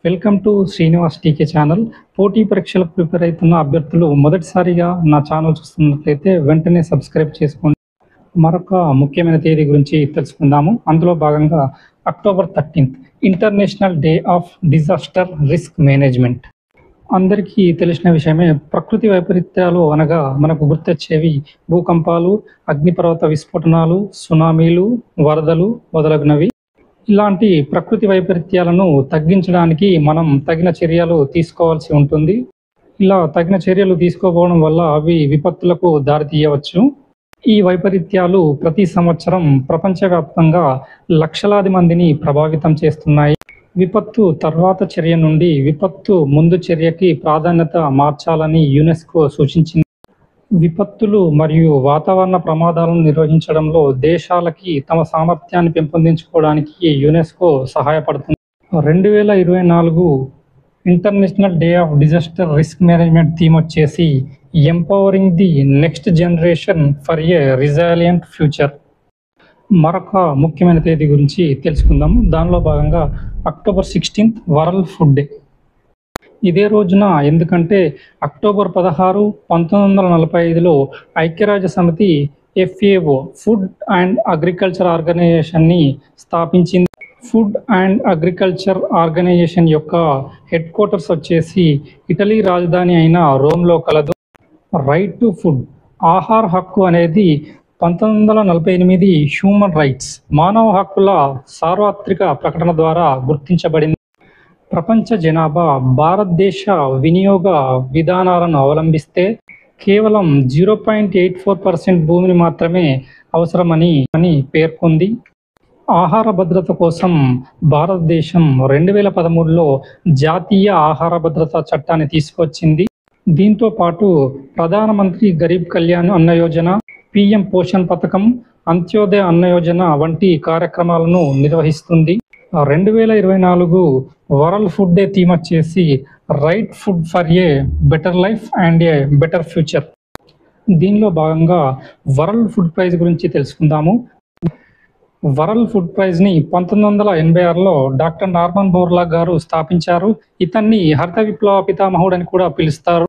Welcome to Srinivas TK channel. పోటీ పరీక్షలకు prepare అవుతున్న అభ్యర్థులు మొదటిసారిగా నా ఛానల్ చూస్తున్నట్లయితే వెంటనే సబ్స్క్రైబ్ చేసుకోండి. మరొక ముఖ్యమైన తేదీ గురించి తెలుసుకుందాము. అందులో భాగంగా October 13 international day of disaster risk management. అందరికీ తెలిసిన విషయమే. ప్రకృతి వైపరీత్యాలు అనగా మనకు గుర్తొచ్చేవి భూకంపాలు, అగ్నిపర్వత విస్ఫోటనాలు, సునామీలు, వరదలు మొదలగునవి. ఇలాంటి ప్రకృతి వైపరీత్యాలను తగ్గించడానికి మనం తగిన చర్యలు తీసుకోవాల్సి ఉంటుంది. ఇలా తగిన చర్యలు తీసుకోకపోవడం వల్ల అవి విపత్తులకు దారితీయవచ్చు. ఈ వైపరీత్యాలు ప్రతి సంవత్సరం ప్రపంచవ్యాప్తంగా లక్షలాది మందిని ప్రభావితం చేస్తున్నాయి. విపత్తు తర్వాత చర్య నుండి విపత్తు ముందు చర్యకి ప్రాధాన్యత మార్చాలని యునెస్కో సూచించింది. విపత్తులు మరియు వాతావరణ ప్రమాదాలను నిర్వహించడంలో దేశాలకి తమ సామర్థ్యాన్ని పెంపొందించుకోవడానికి యునెస్కో సహాయపడుతుంది. 2024 international day of disaster risk management theme వచ్చేసి empowering the next generation for a resilient future. మరొక ముఖ్యమైన తేదీ గురించి తెలుసుకుందాం. దానిలో భాగంగా అక్టోబర్ 16 వరల్డ్ ఫుడ్ డే. ఇదే రోజున ఎందుకంటే అక్టోబర్ 16, 1945లో ఐక్యరాజ్య సమితి FAO ఫుడ్ అండ్ అగ్రికల్చర్ ఆర్గనైజేషన్ని స్థాపించింది. ఫుడ్ అండ్ అగ్రికల్చర్ ఆర్గనైజేషన్ యొక్క హెడ్ క్వార్టర్స్ వచ్చేసి ఇటలీ రాజధాని అయిన రోమ్లో కలదు. రైట్ టు ఫుడ్, ఆహార హక్కు అనేది 1948 హ్యూమన్ రైట్స్ మానవ హక్కుల సార్వత్రిక ప్రకటన ద్వారా గుర్తించబడింది. ప్రపంచ జనాభా భారతదేశ వినియోగ విధానాలను అవలంబిస్తే కేవలం 0.84% భూమిని మాత్రమే అవసరమని పేర్కొంది. ఆహార భద్రత కోసం భారతదేశం 2013లో జాతీయ ఆహార భద్రతా చట్టాన్ని తీసుకొచ్చింది. దీంతో పాటు ప్రధానమంత్రి గరీబ్ కళ్యాణ్ అన్న యోజన, PM పోషణ్ పథకం, అంత్యోదయ అన్న యోజన వంటి కార్యక్రమాలను నిర్వహిస్తుంది. 2024 వరల్డ్ ఫుడ్ డే థీమ్ వచ్చేసి right food for a better life and a better future. దీనిలో భాగంగా వరల్డ్ ఫుడ్ ప్రైజ్ గురించి తెలుసుకుందాము. వరల్డ్ ఫుడ్ ప్రైజ్ని 1986లో డాక్టర్ నార్మన్ బోర్లాగ్ గారు స్థాపించారు. ఇతన్ని హరిత విప్లవ పితామహుడు అని కూడా పిలుస్తారు.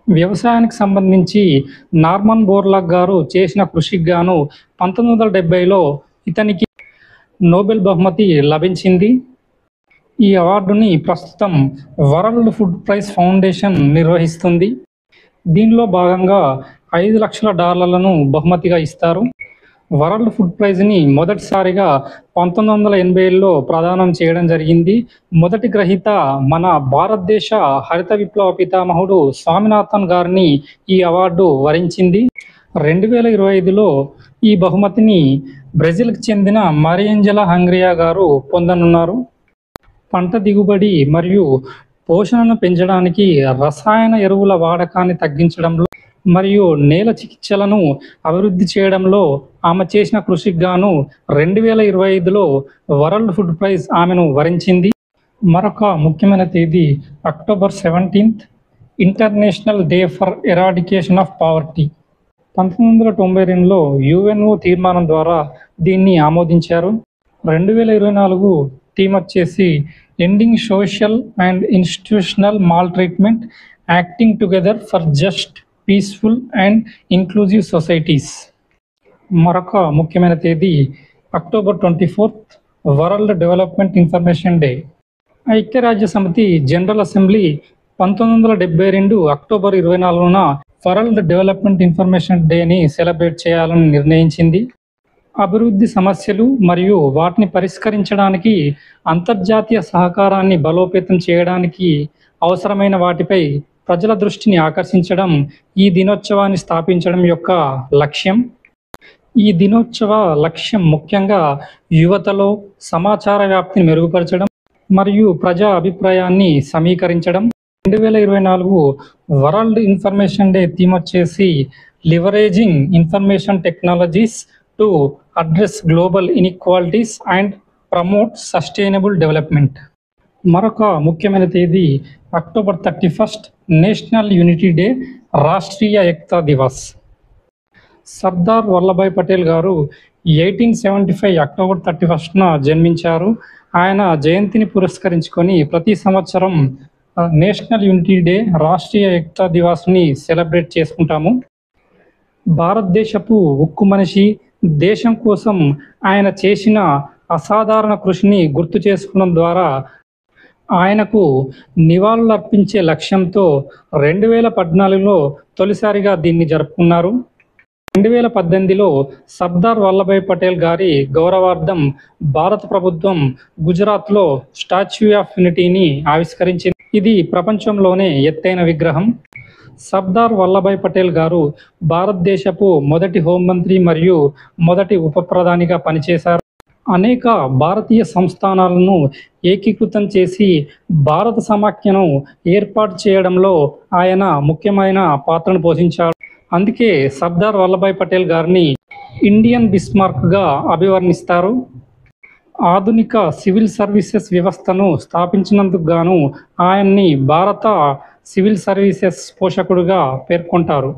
వ్యవసాయానికి సంబంధించి నార్మన్ బోర్లాగ్ గారు చేసిన కృషికి గాను 1970లో ఇతనికి నోబెల్ బహుమతి లభించింది. ఈ అవార్డుని ప్రస్తుతం వరల్డ్ ఫుడ్ ప్రైజ్ ఫౌండేషన్ నిర్వహిస్తుంది. దీనిలో భాగంగా $5 లక్షల బహుమతిగా ఇస్తారు. వరల్డ్ ఫుడ్ ప్రైజ్ని మొదటిసారిగా 1987లో ప్రదానం చేయడం జరిగింది. మొదటి గ్రహీత మన భారతదేశ హరిత విప్లవ పితామహుడు స్వామినాథన్ గారిని ఈ అవార్డు వరించింది. 2025లో ఈ బహుమతిని బ్రెజిల్కి చెందిన మరియంజెలా హంగ్రియా గారు పొందనున్నారు. పంట దిగుబడి మరియు పోషణను పెంచడానికి రసాయన ఎరువుల వాడకాన్ని తగ్గించడంలో మరియు నేల చికిత్సలను అభివృద్ధి చేయడంలో ఆమె చేసిన కృషికి గాను 2025లో వరల్డ్ ఫుడ్ ప్రైజ్ ఆమెను వరించింది. మరొక ముఖ్యమైన తేదీ October 17 international day for eradication of poverty. 1992లో UNO తీర్మానం ద్వారా దీన్ని ఆమోదించారు. 2024 థీమ్ వచ్చేసి ending social and institutional maltreatment, acting together for just, peaceful and inclusive societies. మరొక ముఖ్యమైన తేదీ October 24 world development information day. ఐక్యరాజ్య సమితి జనరల్ అసెంబ్లీ 1972 అక్టోబర్ 24న వరల్డ్ డెవలప్మెంట్ ఇన్ఫర్మేషన్ డేని సెలబ్రేట్ చేయాలని నిర్ణయించింది. అభివృద్ధి సమస్యలు మరియు వాటిని పరిష్కరించడానికి అంతర్జాతీయ సహకారాన్ని బలోపేతం చేయడానికి అవసరమైన వాటిపై ప్రజల దృష్టిని ఆకర్షించడం ఈ దినోత్సవాన్ని స్థాపించడం యొక్క లక్ష్యం. ఈ దినోత్సవ లక్ష్యం ముఖ్యంగా యువతలో సమాచార వ్యాప్తిని మెరుగుపరచడం మరియు ప్రజా అభిప్రాయాన్ని సమీకరించడం. 2024 వరల్డ్ ఇన్ఫర్మేషన్ డే థీమ్ వచ్చేసి leveraging information technologies to address global inequalities and promote sustainable development. మరొక ముఖ్యమైన తేదీ October 31 national unity day, Rashtriya Ekta Divas. Sardar Vallabhbhai Patel garu 1875 October 31న జన్మించారు. ఆయన జయంతిని పురస్కరించుకొని ప్రతి సంవత్సరం నేషనల్ యూనిటీ డే, రాష్ట్రీయ ఏకతా దివాస్ని సెలబ్రేట్ చేసుకుంటాము. భారతదేశపు ఉక్కు మనిషి, దేశం కోసం ఆయన చేసిన అసాధారణ కృషిని గుర్తు చేసుకోవడం ద్వారా ఆయనకు నివాళులర్పించే లక్ష్యంతో 2014లో తొలిసారిగా దీన్ని జరుపుకున్నారు. 2018లో సర్దార్ వల్లభాయ్ పటేల్ గారి గౌరవార్థం భారత ప్రభుత్వం గుజరాత్లో స్టాచ్యూ ఆఫ్ యూనిటీని ఆవిష్కరించింది. ఇది ప్రపంచంలోనే ఎత్తైన విగ్రహం. సర్దార్ వల్లభాయ్ పటేల్ గారు భారతదేశపు మొదటి హోంమంత్రి మరియు మొదటి ఉప ప్రధానిగా పనిచేశారు. అనేక భారతీయ సంస్థానాలను ఏకీకృతం చేసి భారత సమాఖ్యను ఏర్పాటు చేయడంలో ఆయన ముఖ్యమైన పాత్రను పోషించారు. అందుకే సర్దార్ వల్లభాయ్ పటేల్ గారిని ఇండియన్ బిస్మార్క్గా అభివర్ణిస్తారు. ఆధునిక సివిల్ సర్వీసెస్ వ్యవస్థను స్థాపించినందుకు గాను ఆయన్ని భారత సివిల్ సర్వీసెస్ పోషకుడుగా పేర్కొంటారు.